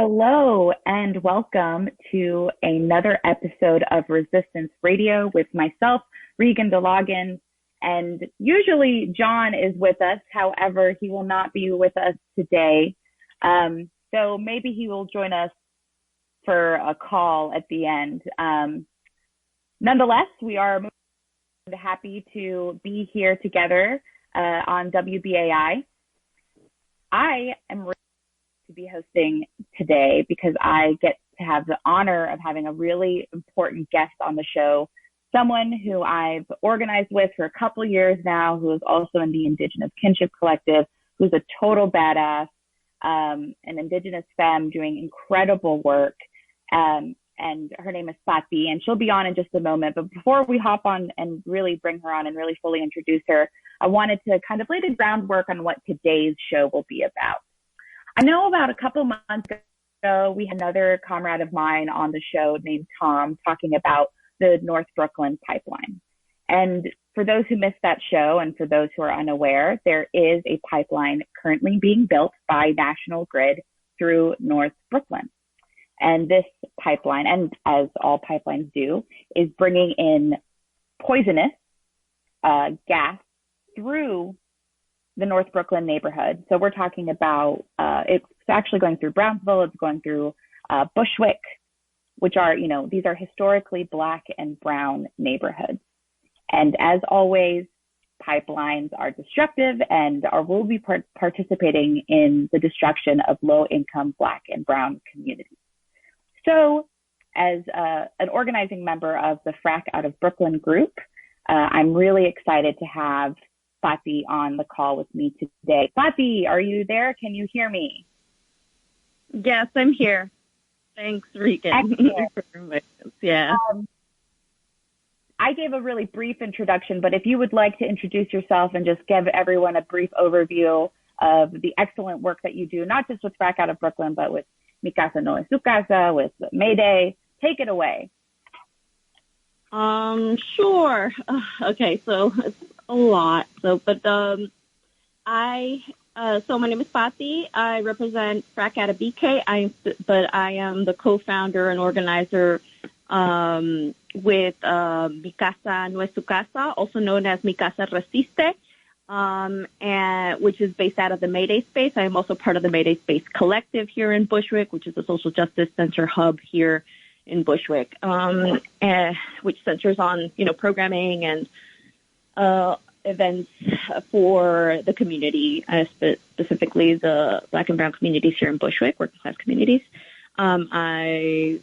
Hello and welcome to another episode of Resistance Radio with myself, Regan DeLoggins. And usually John is with us. However, he will not be with us today. So maybe he will join us for a call at the end. Nonetheless, we are happy to be here together on WBAI. I am to be hosting today because I get to have the honor of having a really important guest on the show, someone who I've organized with for a couple of years now, who is also in the Indigenous Kinship Collective, who's a total badass, an Indigenous femme doing incredible work. And her name is Patti, and she'll be on in just a moment. But before we hop on and really bring her on and really fully introduce her, I wanted to kind of lay the groundwork on what today's show will be about. I know about a couple months ago, we had another comrade of mine on the show named Tom talking about the North Brooklyn pipeline. And for those who missed that show and for those who are unaware, there is a pipeline currently being built by National Grid through North Brooklyn. And this pipeline, and as all pipelines do, is bringing in poisonous gas through the North Brooklyn neighborhood. So we're talking about, it's actually going through Brownsville, it's going through Bushwick, which are, these are historically Black and brown neighborhoods. And as always, pipelines are destructive and will be participating in the destruction of low-income Black and brown communities. So as an organizing member of the Frack Out of Brooklyn group, I'm really excited to have Patti on the call with me today. Patti, are you there? Can you hear me? Yes, I'm here. Thanks, Regan. Yeah. I gave a really brief introduction, but if you would like to introduce yourself and just give everyone a brief overview of the excellent work that you do, not just with Frack Out of Brooklyn, but with Mi Casa No Es Tu Casa, with Mayday, take it away. Sure. Okay, so it's a lot. So my name is Patti. I represent Frack Out of BK. But I am the co-founder and organizer with Mi Casa No Es Tu Casa, also known as Mi Casa Resiste, and which is based out of the Mayday Space. I am also part of the Mayday Space Collective here in Bushwick, which is a social justice center hub here in Bushwick, which centers on, programming and events for the community, specifically the Black and brown communities here in Bushwick, working class communities. I've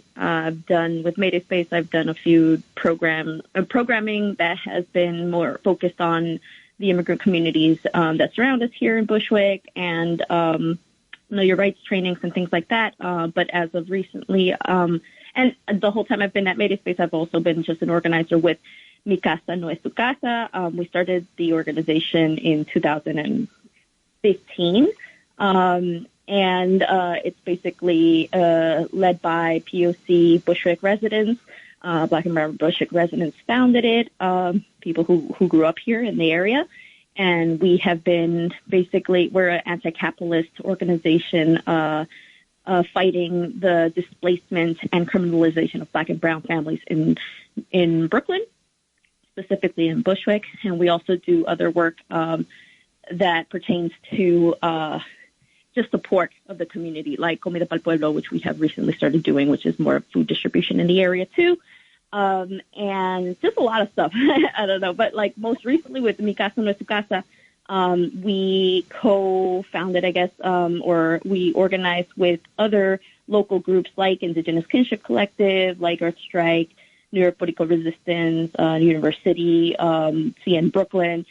done with Mayday Space, I've done a few programming that has been more focused on the immigrant communities that surround us here in Bushwick and know your rights trainings and things like that. But as of recently, and the whole time I've been at Mayday Space, I've also been just an organizer with Mi Casa No Es Tu Casa. We started the organization in 2015. And it's basically led by POC Bushwick residents. Black and brown Bushwick residents founded it, people who grew up here in the area. And we have been we're an anti-capitalist organization fighting the displacement and criminalization of Black and brown families in Brooklyn, specifically in Bushwick. And we also do other work that pertains to just support of the community, like Comida Pa'l Pueblo, which we have recently started doing, which is more food distribution in the area too. And just a lot of stuff. I don't know, but like most recently with Mi Casa No Es Tu Casa, we co-founded, I guess, or we organized with other local groups like Indigenous Kinship Collective, like Earth Strike, New York Political Resistance, University, CN Brooklyn.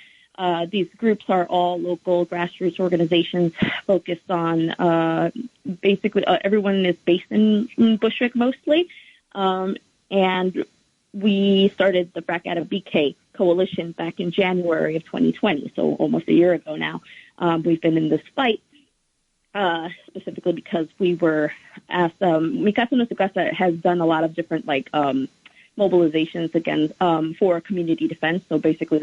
These groups are all local grassroots organizations focused on basically everyone is based in Bushwick mostly. And we started the Frack Out of BK coalition back in January of 2020, so almost a year ago now. We've been in this fight specifically because we were asked, Mi Casa No Es Tu Casa has done a lot of different mobilizations against for community defense. So basically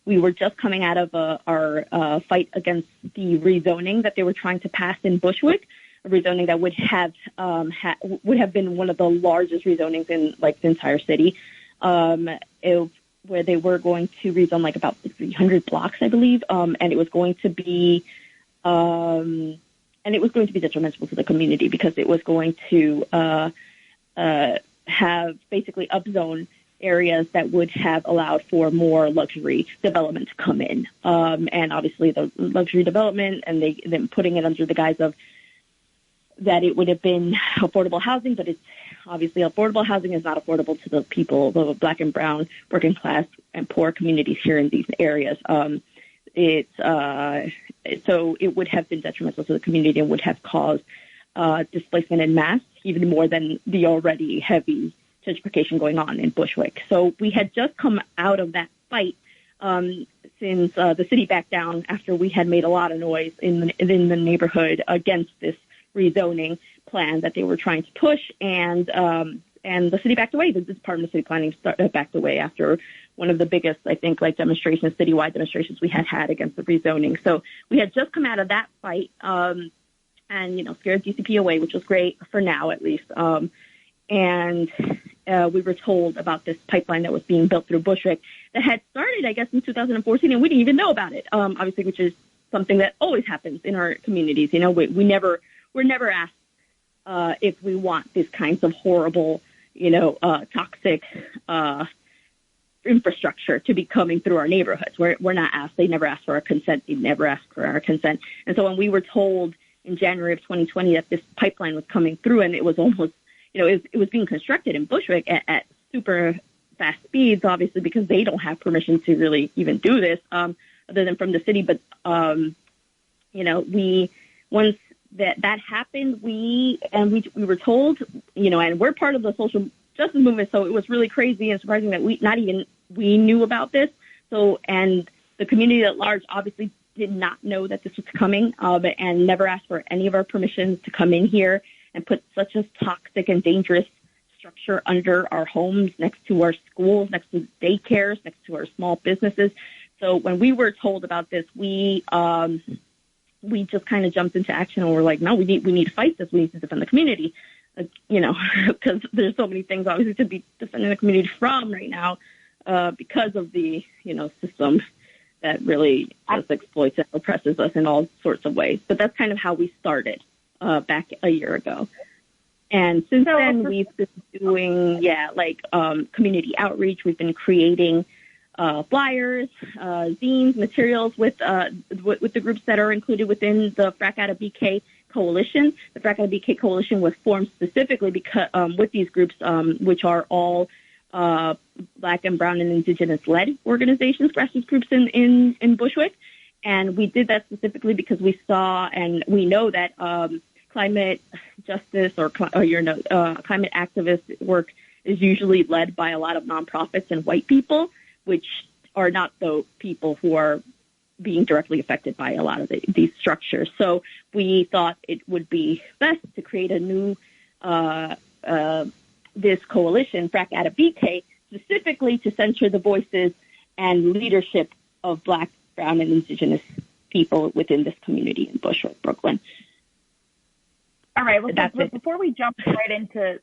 we were just coming out of our fight against the rezoning that they were trying to pass in Bushwick. rezoning that would have would have been one of the largest rezonings in like the entire city, where they were going to rezone like about 300 blocks, I believe, and it was going to be detrimental to the community because it was going to have basically upzone areas that would have allowed for more luxury development to come in. And obviously the luxury development and then putting it under the guise of that it would have been affordable housing, but it's obviously affordable housing is not affordable to the people, the Black and brown, working class and poor communities here in these areas. So it would have been detrimental to the community and would have caused displacement en masse, even more than the already heavy gentrification going on in Bushwick. So we had just come out of that fight since the city backed down after we had made a lot of noise in the neighborhood against this rezoning plan that they were trying to push, and the city backed away. The Department of City Planning backed away after one of the biggest, I think, like demonstrations, citywide demonstrations we had against the rezoning. So we had just come out of that fight, and scared DCP away, which was great for now, at least. And we were told about this pipeline that was being built through Bushwick that had started, I guess, in 2014, and we didn't even know about it. Obviously, which is something that always happens in our communities. We're never asked if we want these kinds of horrible, toxic infrastructure to be coming through our neighborhoods. We're not asked. They never asked for our consent. They never asked for our consent. And so when we were told in January of 2020 that this pipeline was coming through, and it was almost, it was being constructed in Bushwick at super fast speeds, obviously, because they don't have permission to really even do this, other than from the city. But, once that happened, we were told, and we're part of the social justice movement, so it was really crazy and surprising that we knew about this. So, and the community at large obviously did not know that this was coming, and never asked for any of our permissions to come in here and put such a toxic and dangerous structure under our homes, next to our schools, next to daycares, next to our small businesses. So when we were told about this, we just kind of jumped into action, and we're like, no, we need to fight this. We need to defend the community, because there's so many things obviously to be defending the community from right now, because of the system that really just exploits and oppresses us in all sorts of ways. But that's kind of how we started back a year ago. And since then, we've been doing, community outreach. We've been creating flyers, zines, materials with the groups that are included within the Frack Out of BK Coalition. The Frack Out of BK Coalition was formed specifically because with these groups, which are all Black and brown and indigenous-led organizations, grassroots groups in Bushwick. And we did that specifically because we saw and we know that climate justice or climate activist work is usually led by a lot of nonprofits and white people, which are not the people who are being directly affected by a lot of these structures. So we thought it would be best to create a new this coalition, Frack Out of BK, specifically to center the voices and leadership of Black, brown, and indigenous people within this community in Bushwick, Brooklyn. All right. Well, before we jump right into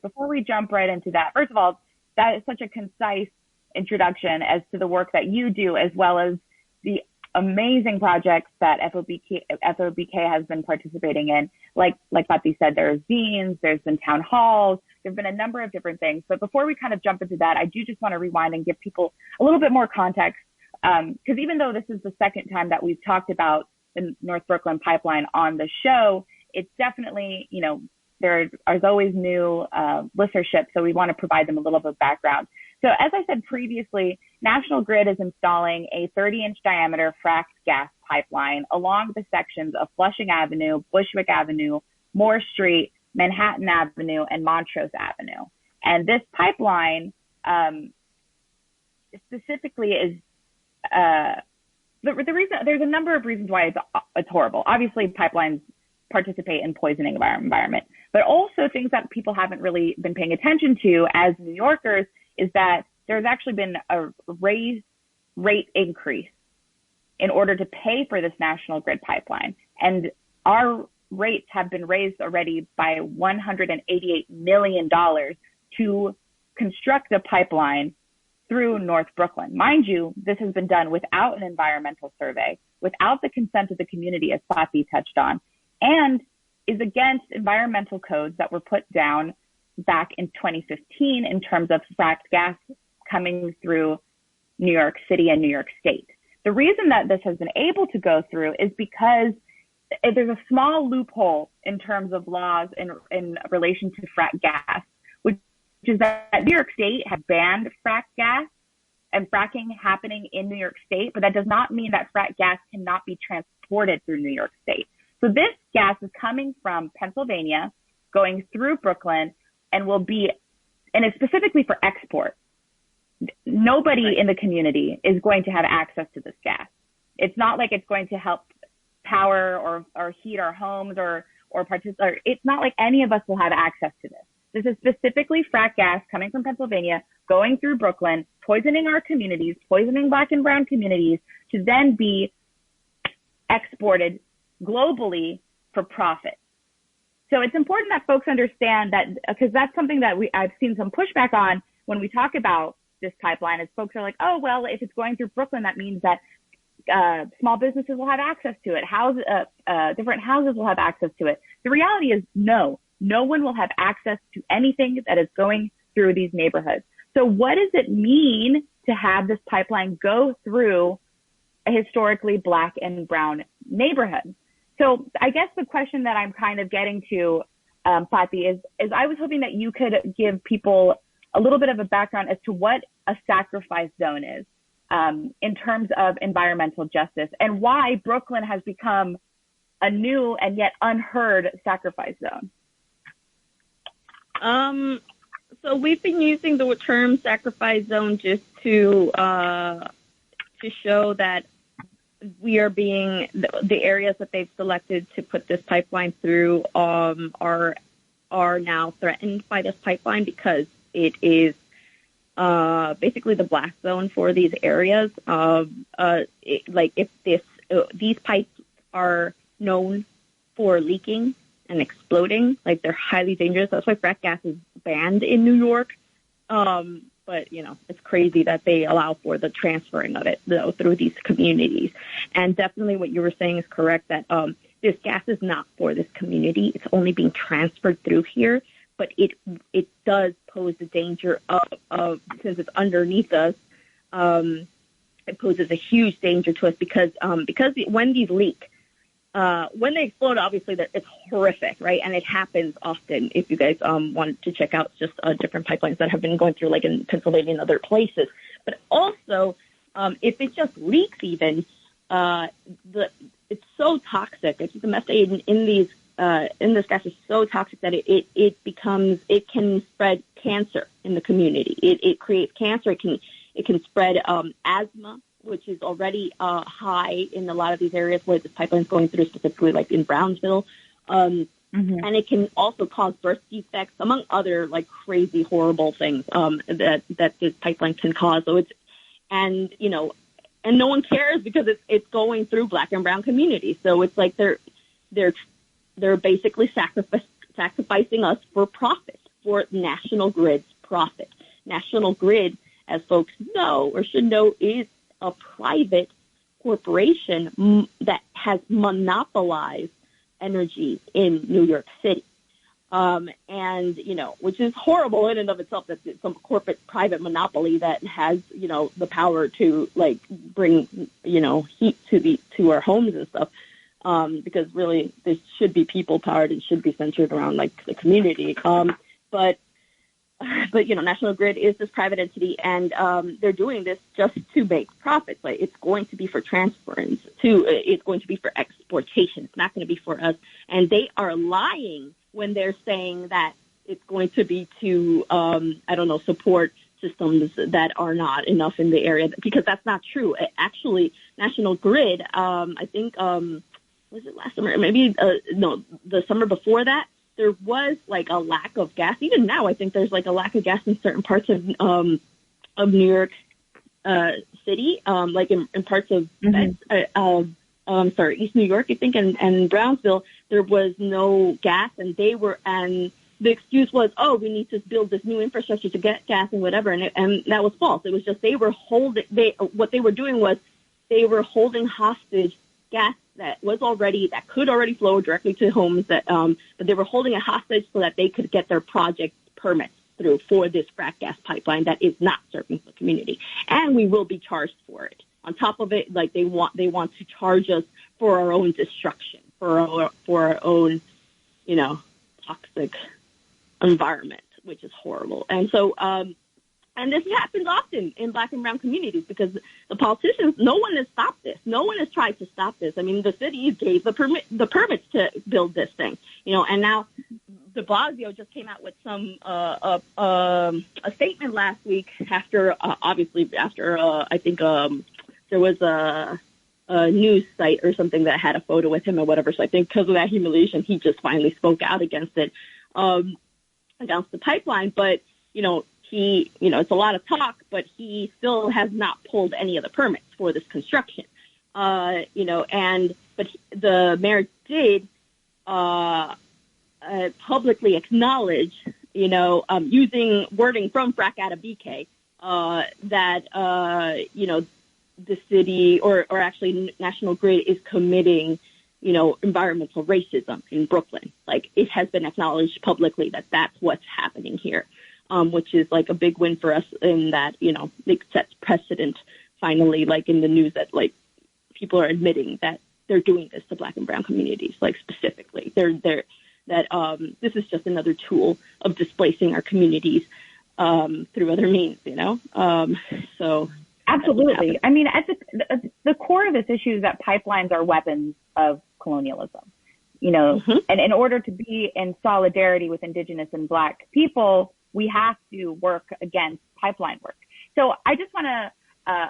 that, first of all, that is such a concise introduction as to the work that you do, as well as the amazing projects that FOBK has been participating in. Like Pati said, there's zines, there's been town halls, there've been a number of different things. But before we kind of jump into that, I do just want to rewind and give people a little bit more context, because even though this is the second time that we've talked about the North Brooklyn pipeline on the show, it's definitely, there's always new listenership, so we want to provide them a little bit of background. So as I said previously, National Grid is installing a 30-inch diameter fracked gas pipeline along the sections of Flushing Avenue, Bushwick Avenue, Moore Street, Manhattan Avenue, and Montrose Avenue. And this pipeline specifically is the reason. There's a number of reasons why it's horrible. Obviously, pipelines participate in poisoning our environment, but also things that people haven't really been paying attention to as New Yorkers is that there's actually been a raised rate increase in order to pay for this National Grid pipeline. And our rates have been raised already by $188 million to construct a pipeline through North Brooklyn. Mind you, this has been done without an environmental survey, without the consent of the community, as Fatih touched on, and is against environmental codes that were put down back in 2015 in terms of fracked gas coming through New York City and New York State. The reason that this has been able to go through is because there's a small loophole in terms of laws in relation to fracked gas, which is that New York State has banned fracked gas and fracking happening in New York State, but that does not mean that fracked gas cannot be transported through New York State. So this gas is coming from Pennsylvania, going through Brooklyn, and it's specifically for export. Nobody in the community is going to have access to this gas. It's not like it's going to help power or heat our homes or it's not like any of us will have access to this. This is specifically frack gas coming from Pennsylvania, going through Brooklyn, poisoning our communities, poisoning Black and brown communities, to then be exported globally for profit. So it's important that folks understand that, because that's something that I've seen some pushback on when we talk about this pipeline, is folks are like, oh, well, if it's going through Brooklyn, that means that small businesses will have access to it. Different houses will have access to it. The reality is no one will have access to anything that is going through these neighborhoods. So what does it mean to have this pipeline go through a historically Black and brown neighborhood? So I guess the question that I'm kind of getting to, Fatih, is I was hoping that you could give people a little bit of a background as to what a sacrifice zone is in terms of environmental justice, and why Brooklyn has become a new and yet unheard sacrifice zone. So we've been using the term sacrifice zone just to show that we are being, the areas that they've selected to put this pipeline through are now threatened by this pipeline, because it is basically the blast zone for these areas. If these pipes are known for leaking and exploding, like, they're highly dangerous. That's why frack gas is banned in New York. But, it's crazy that they allow for the transferring of it, though, through these communities. And definitely what you were saying is correct, that this gas is not for this community. It's only being transferred through here. But it does pose the danger of since it's underneath us, it poses a huge danger to us, because when these leak, when they explode, obviously it's horrific, right? And it happens often. If you guys want to check out just different pipelines that have been going through, like in Pennsylvania and other places. But also, if it just leaks, even it's so toxic. I think the methane in this gas is so toxic that it can spread cancer in the community. It creates cancer. It can spread asthma, which is already high in a lot of these areas where this pipeline is going through, specifically like in Brownsville. And it can also cause birth defects, among other like crazy, horrible things that this pipeline can cause. So and no one cares, because it's going through Black and brown communities. So it's like they're basically sacrificing us for profit, for National Grid's profit. National Grid, as folks know or should know, is a private corporation that has monopolized energy in New York City. And, which is horrible in and of itself, that it's some corporate private monopoly that has, the power to like bring, heat to our homes and stuff. Because really this should be people powered. It should be centered around like the community. But National Grid is this private entity, and they're doing this just to make profits. Like, it's going to be for transference it's going to be for exportation. It's not going to be for us. And they are lying when they're saying that it's going to be to, support systems that are not enough in the area, because that's not true. Actually, National Grid, I think, was it last summer? Maybe, the summer before that, there was like a lack of gas. Even now, I think there's like a lack of gas in certain parts of New York City, like in parts of East New York, I think, and Brownsville, there was no gas, and the excuse was, oh, we need to build this new infrastructure to get gas and whatever, and that was false. It was just what they were doing was they were holding hostage gas that could already flow directly to homes, but they were holding it hostage so that they could get their project permits through for this frack gas pipeline that is not serving the community, and we will be charged for it. On top of it, like they want to charge us for our own destruction, for our own, toxic environment, which is horrible. And so, and this happens often in Black and brown communities because the politicians, no one has stopped this. No one has tried to stop this. I mean, the cities gave the permits to build this thing, and now de Blasio just came out with some a statement last week after I think there was a news site or something that had a photo with him or whatever. So I think because of that humiliation, he just finally spoke out against it, against the pipeline. But it's a lot of talk, but he still has not pulled any of the permits for this construction. But the mayor did publicly acknowledge, using wording from Frack Out of BK, that the city or actually National Grid is committing, environmental racism in Brooklyn. Like, it has been acknowledged publicly that that's what's happening here. Which is like a big win for us in that, it sets precedent finally, like in the news that like people are admitting that they're doing this to Black and brown communities, like specifically that this is just another tool of displacing our communities through other means, so. Absolutely. I mean, at the core of this issue is that pipelines are weapons of colonialism, Mm-hmm. And in order to be in solidarity with Indigenous and Black people, we have to work against pipeline work. So I just want to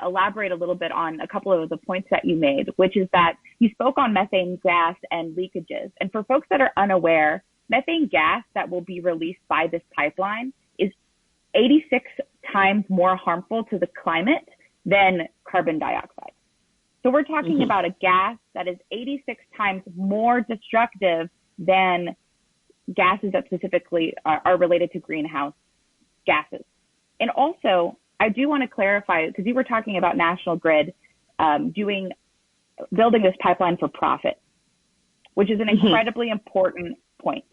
elaborate a little bit on a couple of the points that you made, which is that you spoke on methane gas and leakages. And for folks that are unaware, methane gas that will be released by this pipeline is 86 times more harmful to the climate than carbon dioxide. So we're talking Mm-hmm. about a gas that is 86 times more destructive than gases that specifically are related to greenhouse gases. And also, I do want to clarify, because you were talking about National Grid building this pipeline for profit, which is an Mm-hmm. incredibly important point.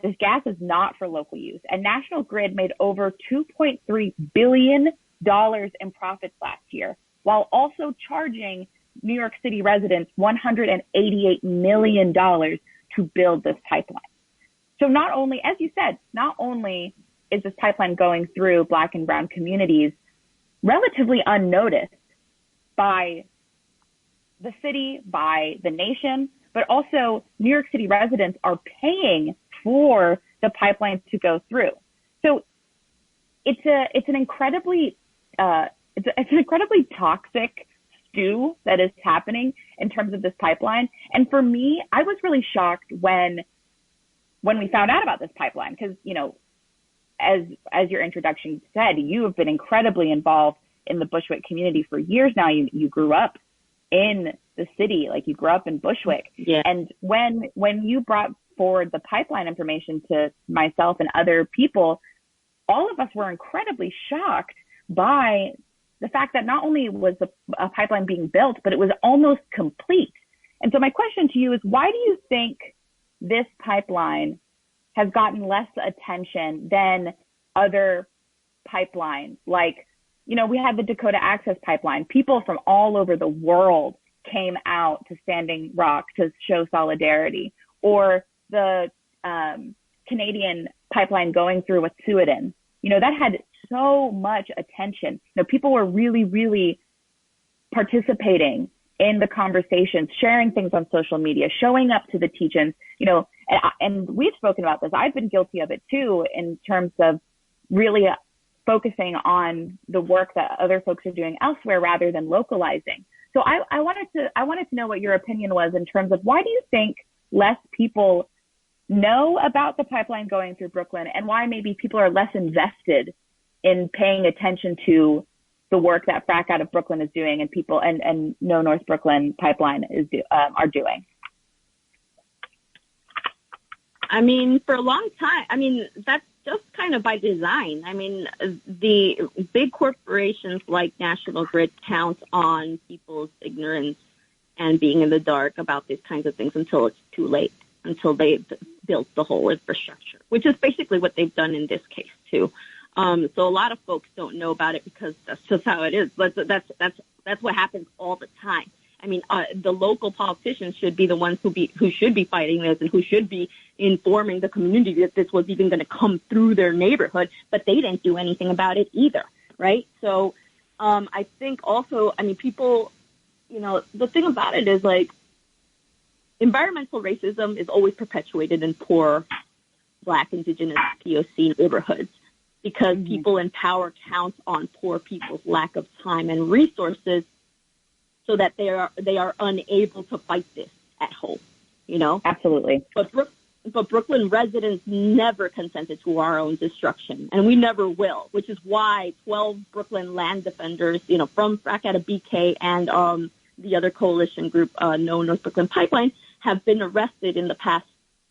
This gas is not for local use. And National Grid made over $2.3 billion in profits last year, while also charging New York City residents $188 million to build this pipeline. So not only, as you said, not only is this pipeline going through Black and brown communities relatively unnoticed by the city, by the nation, but also New York City residents are paying for the pipeline to go through. So it's an incredibly toxic stew that is happening in terms of this pipeline. And for me, I was really shocked when we found out about this pipeline, because, as your introduction said, you have been incredibly involved in the Bushwick community for years now. You grew up in the city, like you grew up in Bushwick. Yeah. And when you brought forward the pipeline information to myself and other people, all of us were incredibly shocked by the fact that not only was a pipeline being built, but it was almost complete. And so my question to you is, why do you think this pipeline has gotten less attention than other pipelines? Like, we had the Dakota Access Pipeline. People from all over the world came out to Standing Rock to show solidarity. Or the Canadian pipeline going through Wet'suwet'en. That had so much attention. People were really, really participating in the conversations, sharing things on social media, showing up to the teach-ins, and we've spoken about this. I've been guilty of it too, in terms of really focusing on the work that other folks are doing elsewhere rather than localizing. So I wanted to know what your opinion was in terms of, why do you think less people know about the pipeline going through Brooklyn, and why maybe people are less invested in paying attention to the work that Frack out of Brooklyn is doing and people and No North Brooklyn Pipeline are doing? I mean, for a long time, I mean, that's just kind of by design. I mean, the big corporations like National Grid count on people's ignorance and being in the dark about these kinds of things until it's too late, until they've built the whole infrastructure, which is basically what they've done in this case, too. So a lot of folks don't know about it because that's just how it is. But that's what happens all the time. I mean, the local politicians should be the ones who should be fighting this and who should be informing the community that this was even going to come through their neighborhood, but they didn't do anything about it either, right? So I think also, I mean, people, you know, the thing about it is like environmental racism is always perpetuated in poor Black, Indigenous, POC neighborhoods because people in power count on poor people's lack of time and resources so that they are unable to fight this at home, you know? Absolutely. But Brooklyn residents never consented to our own destruction, and we never will, which is why 12 Brooklyn land defenders, you know, from Frack out of BK and the other coalition group, No North Brooklyn Pipeline, have been arrested in the past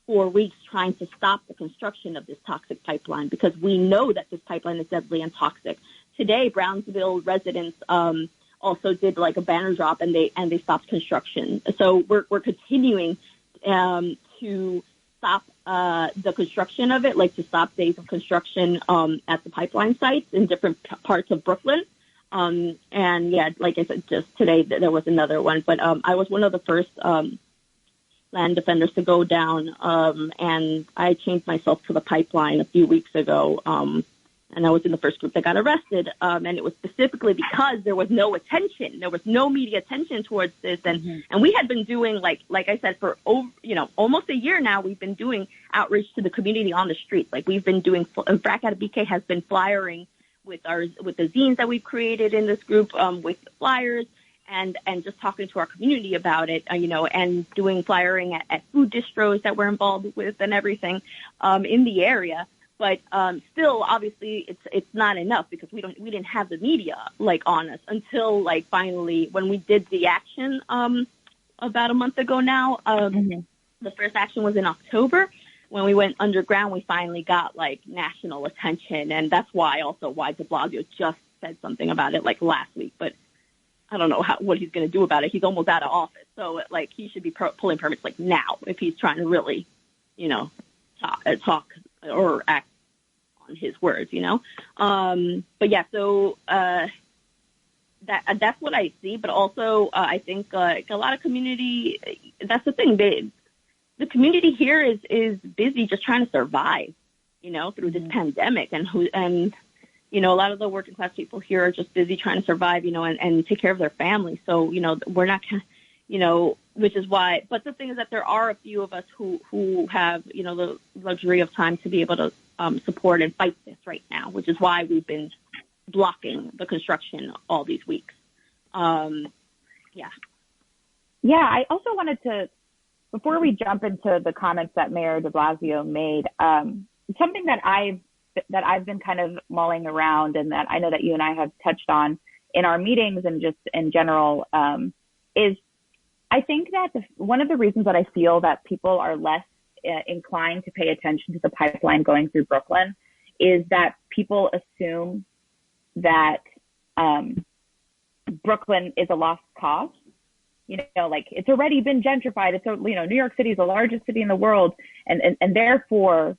4 weeks trying to stop the construction of this toxic pipeline because we know that this pipeline is deadly and toxic. Today, Brownsville residents also did like a banner drop and they stopped construction. So we're continuing to stop the construction of it, like to stop days of construction at the pipeline sites in different parts of Brooklyn. And yeah, like I said, just today there was another one, but I was one of the first land defenders to go down, and I changed myself to the pipeline a few weeks ago. And I was in the first group that got arrested. And it was specifically because there was no attention. There was no media attention towards this. And we had been doing, like I said, for almost a year now, we've been doing outreach to the community on the streets. Like we've been doing, Frack out of BK has been flyering with the zines that we've created in this group, with flyers and just talking to our community about it, and doing flyering at food distros that we're involved with and everything, in the area. But still, obviously, it's not enough because we didn't have the media like on us until like finally when we did the action about a month ago now. The first action was in October. When we went underground, we finally got like national attention, and that's why de Blasio just said something about it like last week. But I don't know what he's going to do about it. He's almost out of office, so like he should be pulling permits like now if he's trying to really, talk or act on his words, But yeah, so that's what I see. But also, I think like a lot of community. That's the thing. The community here is busy just trying to survive, through this pandemic, and a lot of the working class people here are just busy trying to survive, and take care of their families. So we're not, which is why. But the thing is that there are a few of us who have, the luxury of time to be able to support and fight this right now, which is why we've been blocking the construction all these weeks. Yeah. I also wanted to, before we jump into the comments that Mayor de Blasio made, something that I've been kind of mulling around, and that I know that you and I have touched on in our meetings and just in general, is I think that one of the reasons that I feel that people are less inclined to pay attention to the pipeline going through Brooklyn is that people assume that Brooklyn is a lost cause. Like it's already been gentrified. It's, New York City is the largest city in the world, and therefore,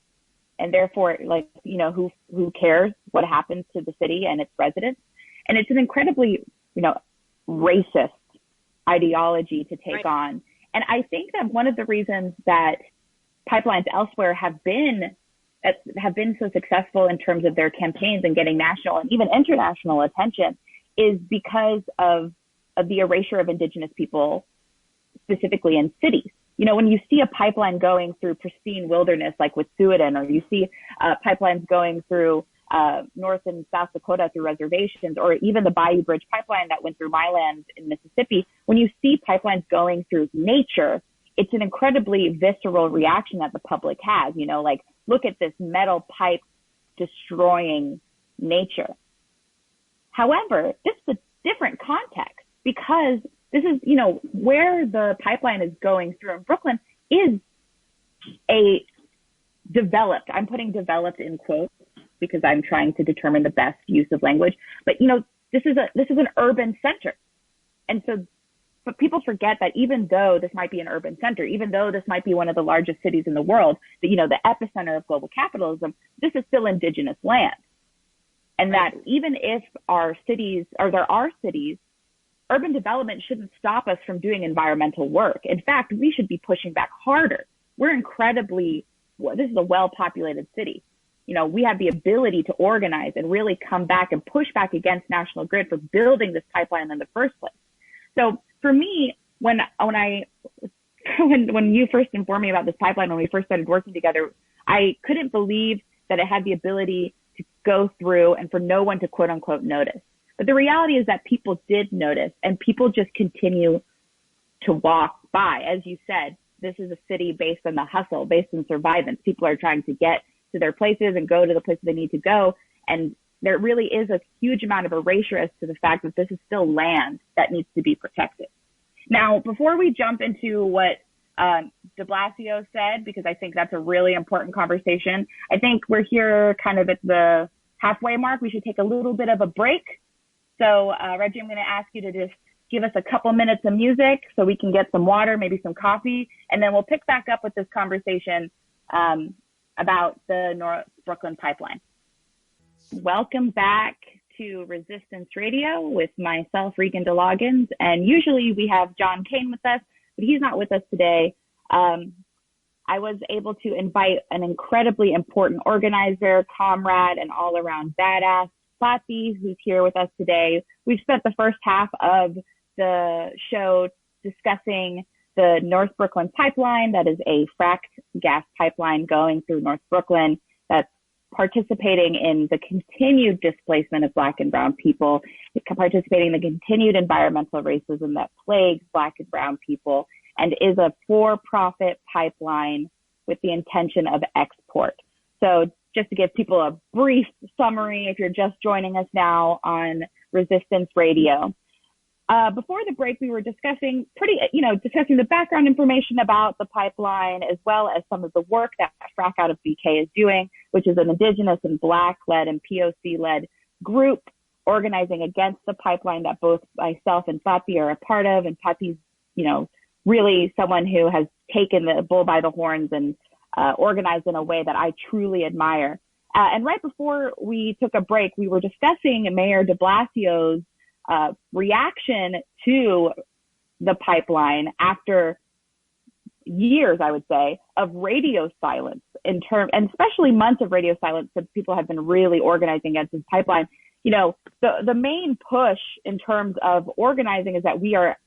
like, who cares what happens to the city and its residents? And it's an incredibly, racist ideology to take on. And I think that one of the reasons that pipelines elsewhere have been so successful in terms of their campaigns and getting national and even international attention is because of the erasure of Indigenous people, specifically in cities. When you see a pipeline going through pristine wilderness, like with Suidan, or you see pipelines going through North and South Dakota through reservations, or even the Bayou Bridge pipeline that went through my land in Mississippi, when you see pipelines going through nature, it's an incredibly visceral reaction that the public has, like, look at this metal pipe destroying nature. However, this is a different context because this is, where the pipeline is going through in Brooklyn is a developed, I'm putting developed in quotes because I'm trying to determine the best use of language. But, this is an urban center. And so, but people forget that even though this might be an urban center, even though this might be one of the largest cities in the world, the epicenter of global capitalism, this is still indigenous land. And that even if there are cities, urban development shouldn't stop us from doing environmental work. In fact, we should be pushing back harder. This is a well-populated city. We have the ability to organize and really come back and push back against National Grid for building this pipeline in the first place. So for me, when you first informed me about this pipeline, when we first started working together, I couldn't believe that it had the ability to go through and for no one to quote unquote notice. But the reality is that people did notice and people just continue to walk by. As you said, this is a city based on the hustle, based on survivance. People are trying to get to their places and go to the places they need to go. And there really is a huge amount of erasure as to the fact that this is still land that needs to be protected. Now, before we jump into what de Blasio said, because I think that's a really important conversation, I think we're here kind of at the halfway mark. We should take a little bit of a break. So, Reggie, I'm going to ask you to just give us a couple minutes of music so we can get some water, maybe some coffee, and then we'll pick back up with this conversation about the North Brooklyn pipeline. Welcome back to Resistance Radio with myself, Regan DeLoggins, and usually we have John Kane with us, but he's not with us today. I was able to invite an incredibly important organizer, comrade, and all-around badass, Fatih, who's here with us today. We've spent the first half of the show discussing the North Brooklyn pipeline. That is a fracked gas pipeline going through North Brooklyn that's participating in the continued displacement of Black and Brown people, participating in the continued environmental racism that plagues Black and Brown people, and is a for-profit pipeline with the intention of export. So just to give people a brief summary, if you're just joining us now on Resistance Radio. Before the break, we were discussing the background information about the pipeline, as well as some of the work that Frack Out of BK is doing, which is an Indigenous and Black-led and POC-led group organizing against the pipeline that both myself and Fatih are a part of. And Fatih's, really someone who has taken the bull by the horns and organized in a way that I truly admire. And right before we took a break, we were discussing Mayor de Blasio's reaction to the pipeline after years, I would say, of radio silence and especially months of radio silence that people have been really organizing against this pipeline. The main push in terms of organizing is that we are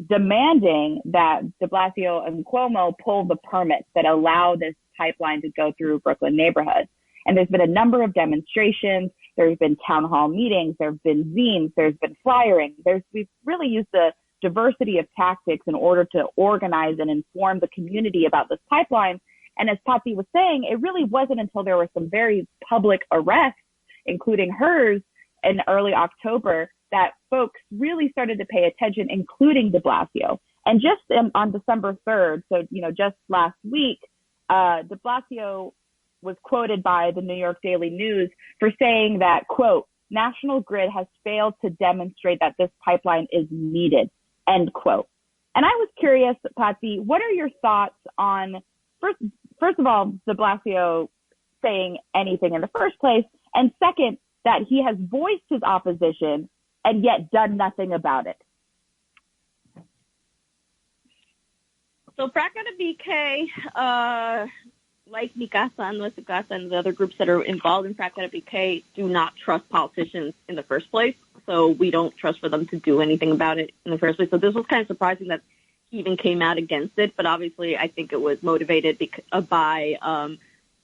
demanding that de Blasio and Cuomo pull the permits that allow this pipeline to go through Brooklyn neighborhoods. And there's been a number of demonstrations. There's been town hall meetings. There's been zines. There's been flyering. We've really used the diversity of tactics in order to organize and inform the community about this pipeline. And as Fatih was saying, it really wasn't until there were some very public arrests, including hers in early October, that folks really started to pay attention, including de Blasio. And just on December 3rd, so, just last week, de Blasio was quoted by the New York Daily News for saying that, quote, National Grid has failed to demonstrate that this pipeline is needed, end quote. And I was curious, Patsy, what are your thoughts on, first of all, de Blasio saying anything in the first place, and second, that he has voiced his opposition and yet done nothing about it? So Frack Out of BK, like Mikasa and Nuestra Casa and the other groups that are involved in Frack Out of BK, do not trust politicians in the first place. So we don't trust for them to do anything about it in the first place. So this was kind of surprising that he even came out against it. But obviously, I think it was motivated by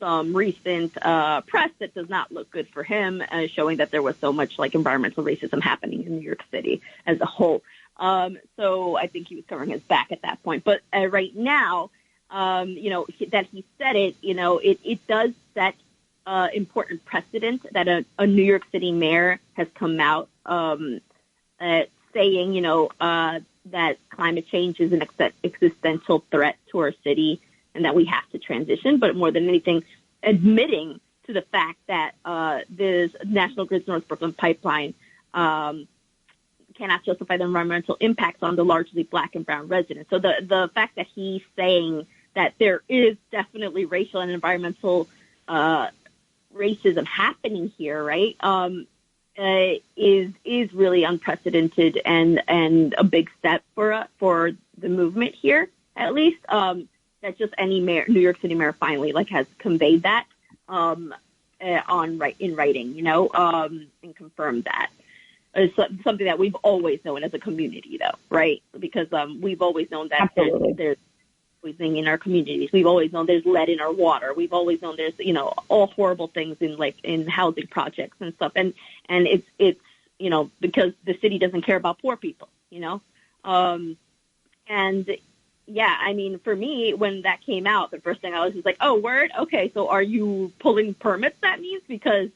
some recent press that does not look good for him, showing that there was so much environmental racism happening in New York City as a whole. So I think he was covering his back at that point. But right now, that he said it, it does set important precedent that a New York City mayor has come out saying, that climate change is an existential threat to our city and that we have to transition, but more than anything, admitting to the fact that this National Grid's North Brooklyn pipeline cannot justify the environmental impacts on the largely Black and brown residents. So the fact that he's saying that there is definitely racial and environmental racism happening here, right, is really unprecedented and a big step for the movement here. At least that just any mayor, New York City mayor, finally has conveyed that in writing, and confirmed that. It's something that we've always known as a community, though, right? Because we've always known that there's poisoning in our communities. We've always known there's lead in our water. We've always known there's, all horrible things in housing projects and stuff. And it's because the city doesn't care about poor people, and yeah, I mean, for me, when that came out, the first thing I was just like, oh, word? Okay, so are you pulling permits, that means? Because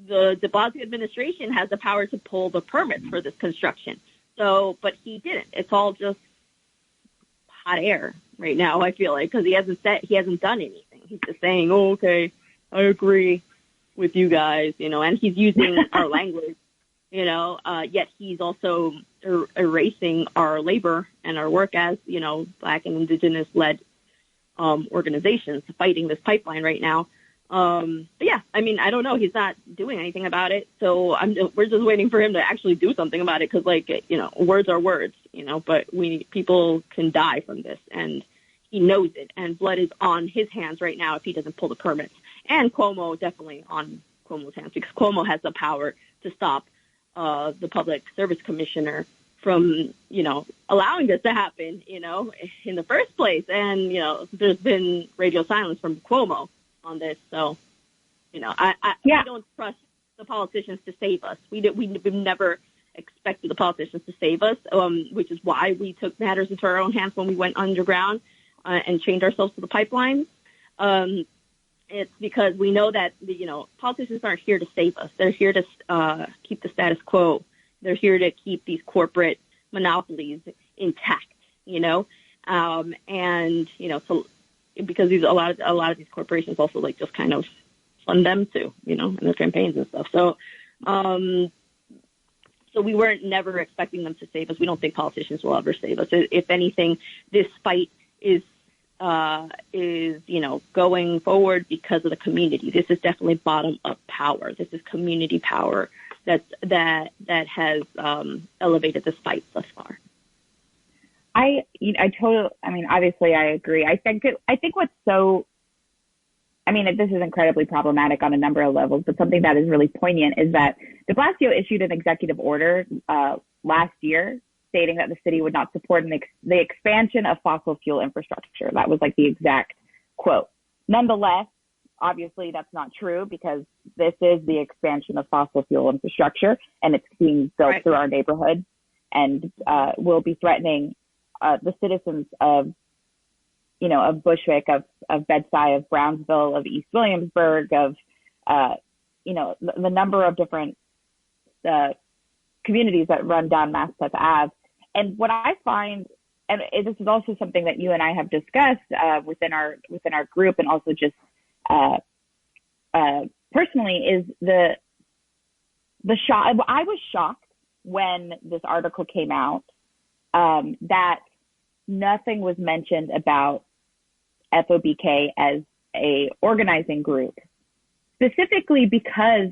the de Blasio administration has the power to pull the permits for this construction. So, but he didn't. It's all just hot air right now, I feel like, because he hasn't done anything. He's just saying, oh, okay, I agree with you guys, and he's using our language, yet he's also erasing our labor and our work as, Black and Indigenous-led organizations fighting this pipeline right now. But yeah, I mean, I don't know. He's not doing anything about it. So we're just waiting for him to actually do something about it. Cause words are words, but people can die from this, and he knows it, and blood is on his hands right now if he doesn't pull the permits. And Cuomo definitely on Cuomo's hands, because Cuomo has the power to stop, the Public Service Commissioner from, allowing this to happen, in the first place. And, there's been radio silence from Cuomo on this. So, we don't trust the politicians to save us. We've never expected the politicians to save us, which is why we took matters into our own hands when we went underground and chained ourselves to the pipelines. It's because we know that, politicians aren't here to save us. They're here to keep the status quo. They're here to keep these corporate monopolies intact, so because a lot of these corporations also just kind of fund them too, in their campaigns and stuff. So, so we weren't never expecting them to save us. We don't think politicians will ever save us. If anything, this fight is going forward because of the community. This is definitely bottom up power. This is community power that has elevated this fight thus far. Obviously I agree. I think what's so, this is incredibly problematic on a number of levels, but something that is really poignant is that de Blasio issued an executive order last year stating that the city would not support the expansion of fossil fuel infrastructure. That was the exact quote. Nonetheless, obviously that's not true, because this is the expansion of fossil fuel infrastructure, and it's being built through our neighborhood, and will be threatening the citizens of Bushwick, of Bedside, of Brownsville, of East Williamsburg, of the number of different communities that run down Maspeth Ave. And what I find, and this is also something that you and I have discussed within our group, and also just personally, is the shock. I was shocked when this article came out that nothing was mentioned about FOBK as a organizing group, specifically because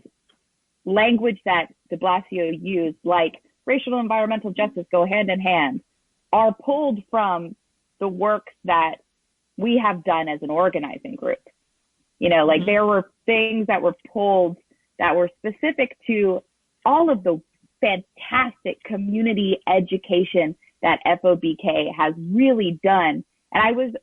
language that de Blasio used, like racial and environmental justice go hand in hand, are pulled from the work that we have done as an organizing group. There were things that were pulled that were specific to all of the fantastic community education that FOBK has really done. And I was,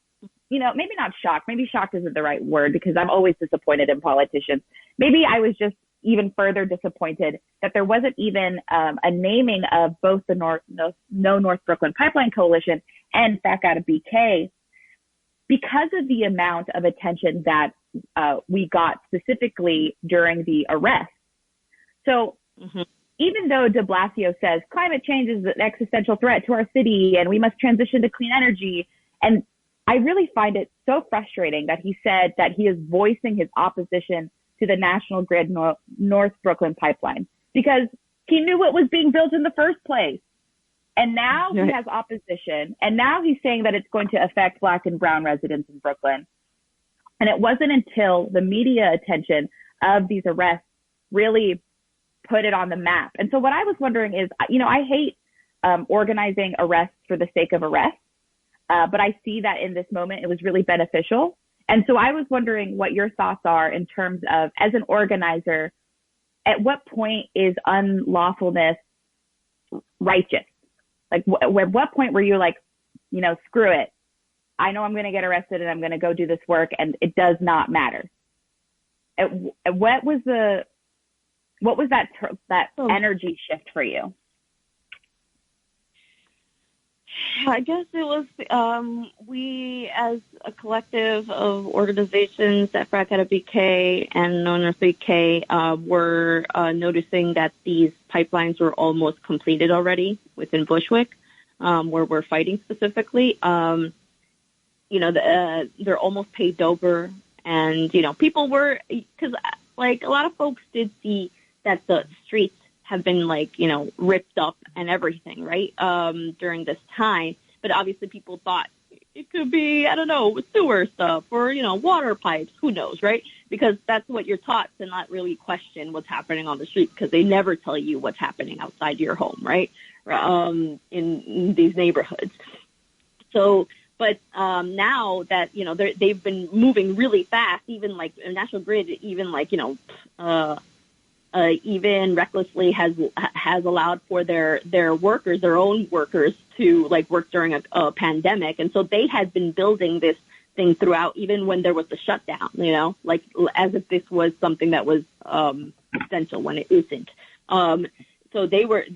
maybe not shocked. Maybe shocked isn't the right word, because I'm always disappointed in politicians. Maybe I was just even further disappointed that there wasn't even a naming of both the No North Brooklyn Pipeline Coalition and Back Out of BK, because of the amount of attention that we got specifically during the arrest. So even though de Blasio says climate change is an existential threat to our city and we must transition to clean energy, and I really find it so frustrating that he said that he is voicing his opposition to the National Grid North Brooklyn pipeline because he knew it was being built in the first place. And now he has opposition. And now he's saying that it's going to affect Black and brown residents in Brooklyn. And it wasn't until the media attention of these arrests really put it on the map. And so what I was wondering is, I hate organizing arrests for the sake of arrests, but I see that in this moment it was really beneficial. And so I was wondering what your thoughts are in terms of, as an organizer, at what point is unlawfulness righteous? Like, at what point were you like, screw it, I know I'm going to get arrested and I'm going to go do this work and it does not matter? What was that energy shift for you? I guess it was we, as a collective of organizations at Frat Academy BK and Owner 3K, were noticing that these pipelines were almost completed already within Bushwick, where we're fighting specifically. They're almost paved over, and people were, because like a lot of folks did see that the streets have been ripped up and everything, right? During this time. But obviously people thought it could be, I don't know, sewer stuff or, water pipes, who knows, right? Because that's what you're taught, to not really question what's happening on the street, because they never tell you what's happening outside your home, right? In these neighborhoods. So, but now that, they've been moving really fast, even like National Grid, even even recklessly has allowed for their workers, their own workers, to work during a pandemic. And so they had been building this thing throughout, even when there was the shutdown, as if this was something that was essential when it isn't. So they were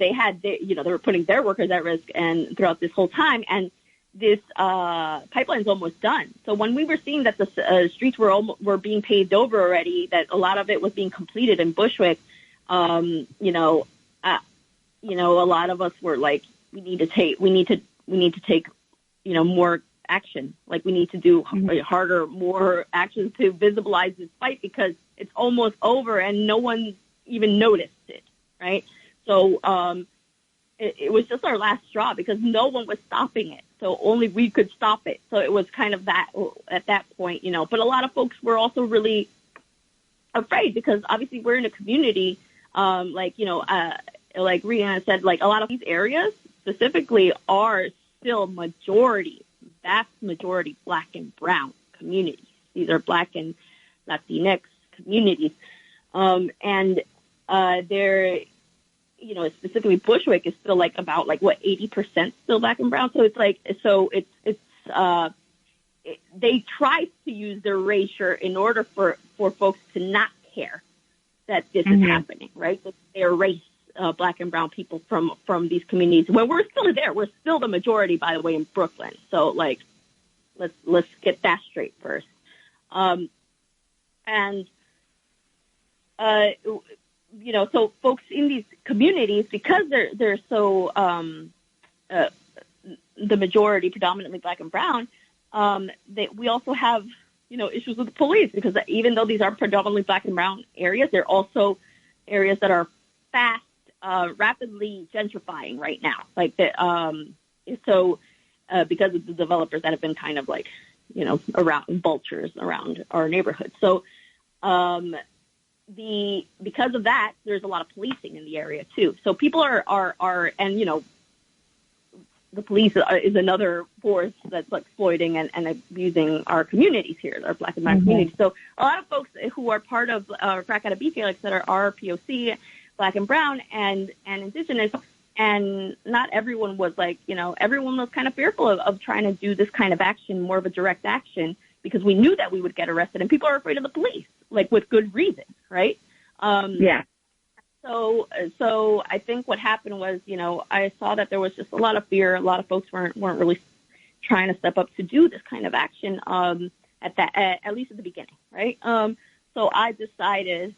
putting their workers at risk and throughout this whole time. And this pipeline is almost done. So when we were seeing that the streets were being paved over already, that a lot of it was being completed in Bushwick, a lot of us were like, we need to take more action. Like, we need to do harder, more action to visibilize this fight, because it's almost over and no one even noticed it, right? So it was just our last straw, because no one was stopping it. So only we could stop it. So it was kind of that at that point, but a lot of folks were also really afraid, because obviously we're in a community, like Regan said, a lot of these areas specifically are still vast majority Black and brown communities. These are Black and Latinx communities. And they're, specifically Bushwick is still about 80% still Black and brown. So they try to use their erasure in order for folks to not care that this is happening, right? So they erase Black and brown people from these communities. When we're still there, we're still the majority, by the way, in Brooklyn. So let's get that straight first. So folks in these communities, because they're so the majority, predominantly Black and brown, we also have issues with the police, because even though these are predominantly Black and brown areas, they're also areas that are fast, rapidly gentrifying right now. Because of the developers that have been kind of around, vultures around our neighborhood. So because of that, there's a lot of policing in the area too. So people are the police is another force that's exploiting and abusing our communities here, our Black and brown communities. So a lot of folks who are part of Frat Academy BK, like I said, are POC, Black and brown, and Indigenous. And not everyone was everyone was kind of fearful of trying to do this kind of action, more of a direct action, because we knew that we would get arrested, and people are afraid of the police, with good reason, right? Yeah. So I think what happened was, I saw that there was just a lot of fear. A lot of folks weren't really trying to step up to do this kind of action. at least at the beginning, right? So I decided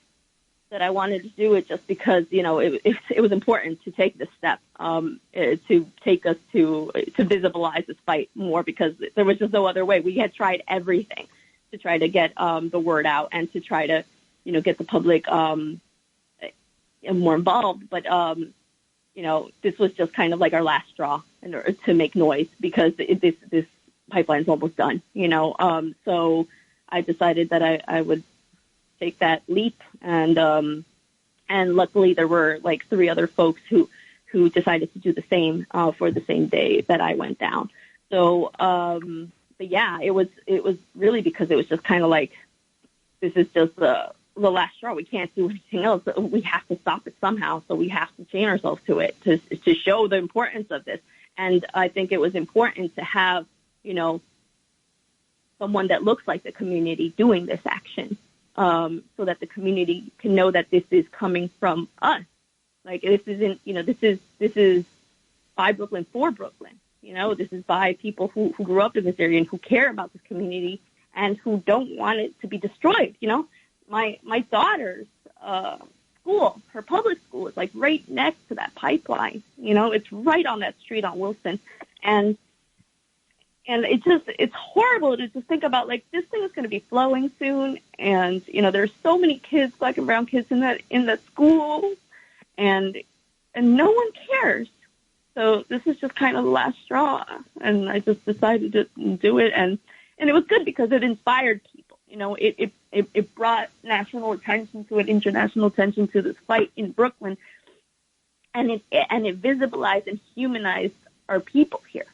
that I wanted to do it just because, it was important to take this step, to take us to visibilize this fight more, because there was just no other way. We had tried everything to try to get the word out and to try to, get the public more involved. But, this was just kind of like our last straw in order to make noise, because this pipeline's almost done, So I decided that I would take that leap, and luckily there were like 3 other folks who decided to do the same for the same day that I went down. So, but yeah, it was really because it was just kind of like, this is just the last straw. We can't do anything else. We have to stop it somehow. So we have to chain ourselves to it to show the importance of this. And I think it was important to have, someone that looks like the community doing this action, so that the community can know that this is coming from us. Like, this isn't, this is by Brooklyn for Brooklyn. This is by people who grew up in this area and who care about this community and who don't want it to be destroyed. My daughter's school, her public school, is like right next to that pipeline. It's right on that street on Wilson, and it's horrible to just think about, like, this thing is going to be flowing soon, and there's so many kids, Black and brown kids, in that school, and no one cares. So this is just kind of the last straw, and I just decided to do it, and it was good because it inspired people. It brought national attention to it, international attention to this fight in Brooklyn, and it visibilized and humanized our people here.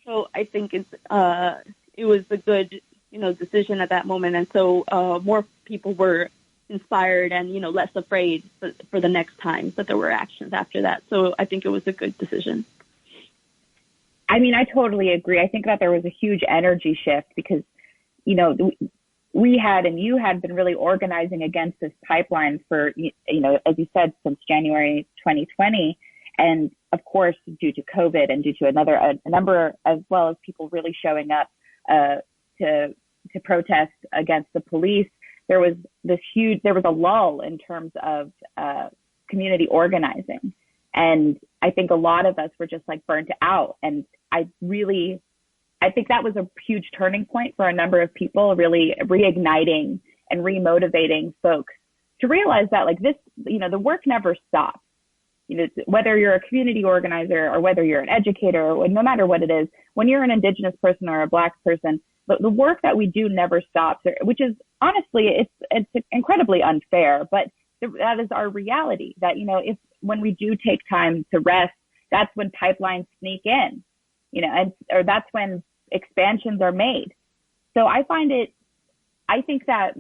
So I think it was a good decision at that moment, and so more people were inspired and less afraid for the next time that there were actions after that. So I think it was a good decision. I mean, I totally agree. I think that there was a huge energy shift because we had and you had been really organizing against this pipeline for as you said, since January 2020. And of course, due to COVID and due to a number, as well as people really showing up to protest against the police, there was a lull in terms of community organizing. And I think a lot of us were just like burnt out. And I think that was a huge turning point for a number of people, really reigniting and remotivating folks to realize that, like, this, the work never stops. Whether you're a community organizer or whether you're an educator, or no matter what it is, when you're an Indigenous person or a Black person, the work that we do never stops, which is honestly, it's incredibly unfair, but that is our reality. That, when we do take time to rest, that's when pipelines sneak in, or that's when expansions are made. So I think that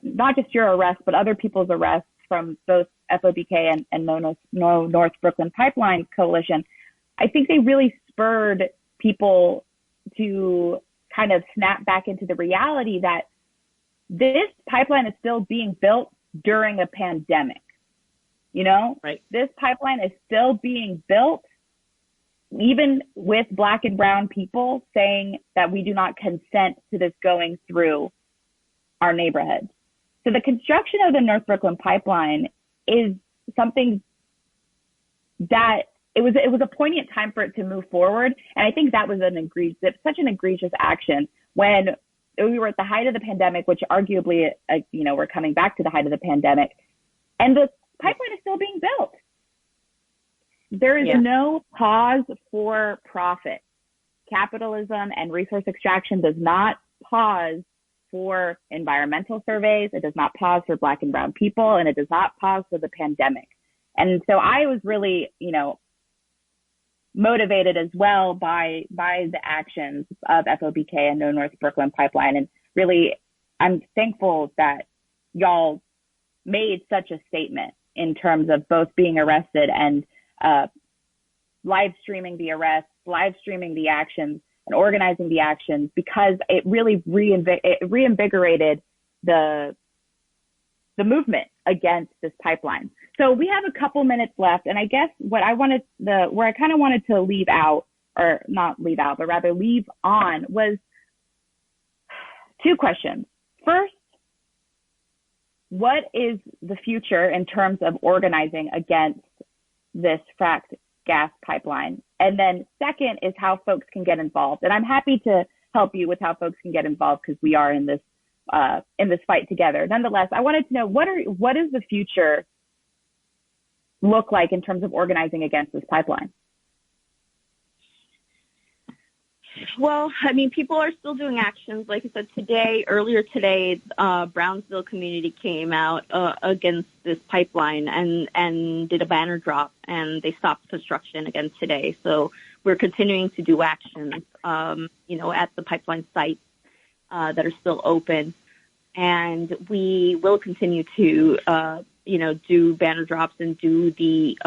not just your arrest, but other people's arrests from both FOBK and No North Brooklyn Pipeline Coalition, I think they really spurred people to kind of snap back into the reality that this pipeline is still being built during a pandemic. Right. This pipeline is still being built, even with Black and brown people saying that we do not consent to this going through our neighborhoods. So the construction of the North Brooklyn Pipeline is something that it was a poignant time for it to move forward. And I think that was such an egregious action when we were at the height of the pandemic, which arguably, we're coming back to the height of the pandemic, and the pipeline is still being built. There is no pause for profit. Capitalism and resource extraction does not pause for environmental surveys. It does not pause for Black and brown people, and it does not pause for the pandemic. And so I was really, motivated as well by the actions of FOBK and No North Brooklyn Pipeline. And really, I'm thankful that y'all made such a statement in terms of both being arrested and live streaming the arrests, live streaming the actions, and organizing the actions, because it really reinvigorated the movement against this pipeline. So we have a couple minutes left, and I guess where I kind of wanted to leave out, or not leave out, but rather leave on, was Two questions. First, what is the future in terms of organizing against this fracked gas pipeline? And then second is how folks can get involved. And I'm happy to help you with how folks can get involved because we are in this fight together. Nonetheless, I wanted to know what does the future look like in terms of organizing against this pipeline? Well, I mean, people are still doing actions. Like I said, earlier today, Brownsville community came out against this pipeline and did a banner drop, and they stopped construction again today. So we're continuing to do actions, at the pipeline sites that are still open. And we will continue to, do banner drops and do the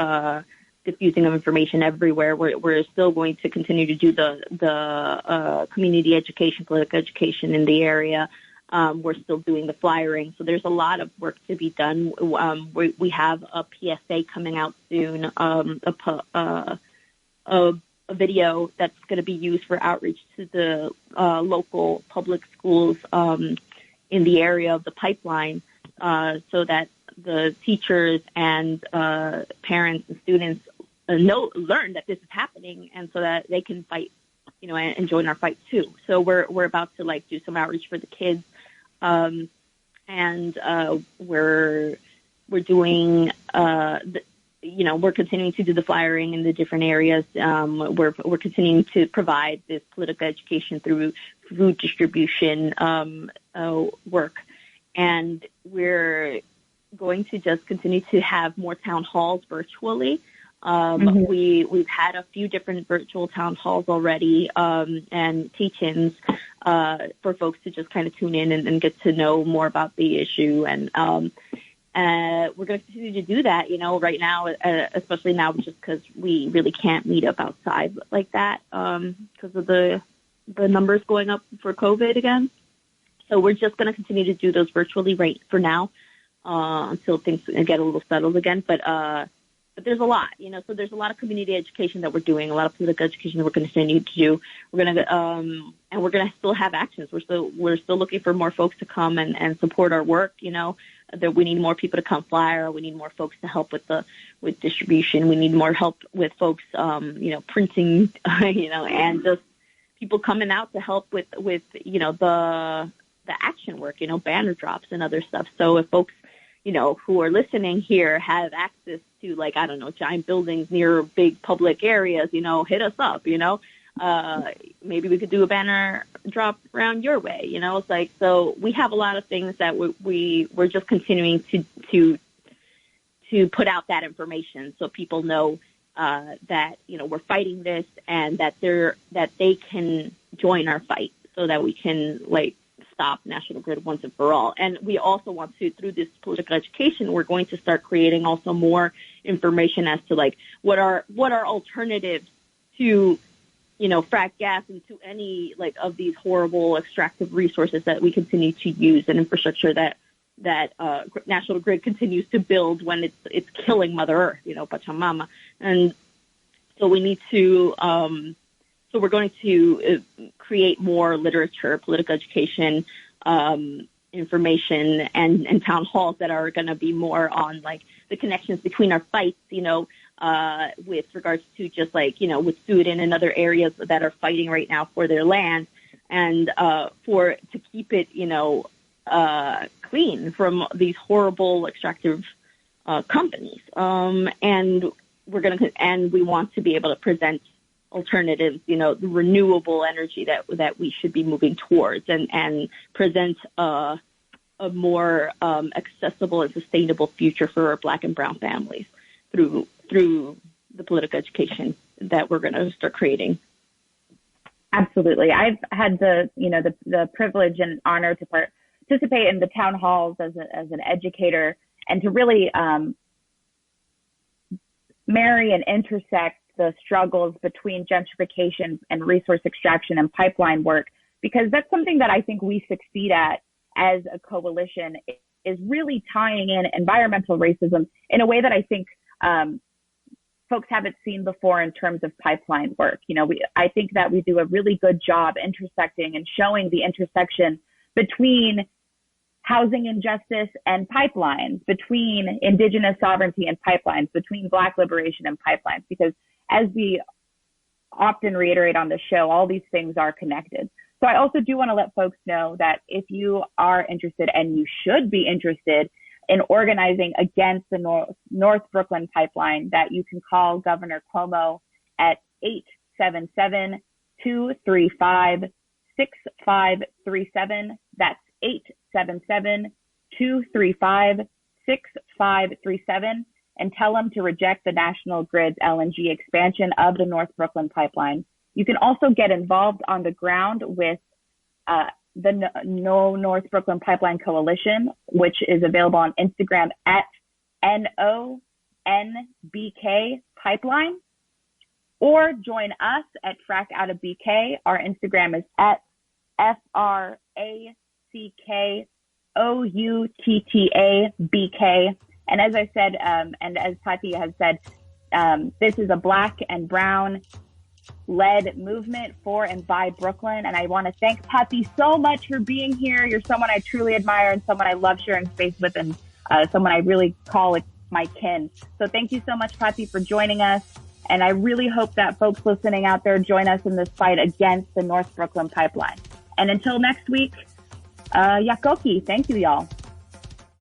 diffusing of information everywhere. We're still going to continue to do the community education, political education in the area. We're still doing the flyering. So there's a lot of work to be done. We have a PSA coming out soon, a video that's going to be used for outreach to the local public schools in the area of the pipeline, so that the teachers and parents and students learn that this is happening, and so that they can fight, and join our fight too. So we're about to do some outreach for the kids, and we're doing we're continuing to do the flyering in the different areas. We're continuing to provide this political education through food distribution work, and we're going to just continue to have more town halls virtually. We've had a few different virtual town halls already, and teach-ins for folks to just kind of tune in and get to know more about the issue. And we're going to continue to do that, right now, especially now, just because we really can't meet up outside like that because of the numbers going up for COVID again. So we're just going to continue to do those virtually right for now until things get a little settled again. But there's a lot, so there's a lot of community education that we're doing, a lot of political education that we're going to continue to do. We're going to, and we're going to still have actions. We're still looking for more folks to come and support our work. That we need more people to come flyer. We need more folks to help with distribution. We need more help with folks, printing, and just people coming out to help with the action work, banner drops and other stuff. So if folks, who are listening here have access to giant buildings near big public areas, hit us up, maybe we could do a banner drop around your way, it's so we have a lot of things that we're just continuing to put out that information so people know that, we're fighting this and that they can join our fight so that we can stop National Grid once and for all. And we also want to, through this political education, we're going to start creating also more information as to what are alternatives to, frack gas and to any of these horrible extractive resources that we continue to use and infrastructure that National Grid continues to build when it's killing Mother Earth, Pachamama. And so we need to, so we're going to create more literature, political education, information, and town halls that are going to be more on the connections between our fights, with regards to just with Sudan and other areas that are fighting right now for their land, and to keep it, clean from these horrible extractive companies. And we want to be able to present alternatives, the renewable energy that we should be moving towards, and present a more accessible and sustainable future for our Black and Brown families through the political education that we're going to start creating. Absolutely. I've had the privilege and honor to participate in the town halls as an educator, and to really marry and intersect the struggles between gentrification and resource extraction and pipeline work, because that's something that I think we succeed at as a coalition, is really tying in environmental racism in a way that I think folks haven't seen before in terms of pipeline work. I think that we do a really good job intersecting and showing the intersection between housing injustice and pipelines, between indigenous sovereignty and pipelines, between Black liberation and pipelines, because as we often reiterate on the show, all these things are connected. So I also do want to let folks know that if you are interested, and you should be interested in organizing against the North Brooklyn pipeline, that you can call Governor Cuomo at 877-235-6537. That's 877-235-6537, and tell them to reject the National Grid's LNG expansion of the North Brooklyn pipeline. You can also get involved on the ground with the No North Brooklyn Pipeline Coalition, which is available on Instagram at NONBK Pipeline, or join us at Frack Out of BK. Our Instagram is at FRACKOUTTABK. And as I said, and as Tati has said, this is a Black and brown led movement for and by Brooklyn. And I want to thank Tati so much for being here. You're someone I truly admire and someone I love sharing space with, and someone I really call my kin. So thank you so much, Tati, for joining us. And I really hope that folks listening out there join us in this fight against the North Brooklyn pipeline. And until next week, Yakoki. Thank you, y'all.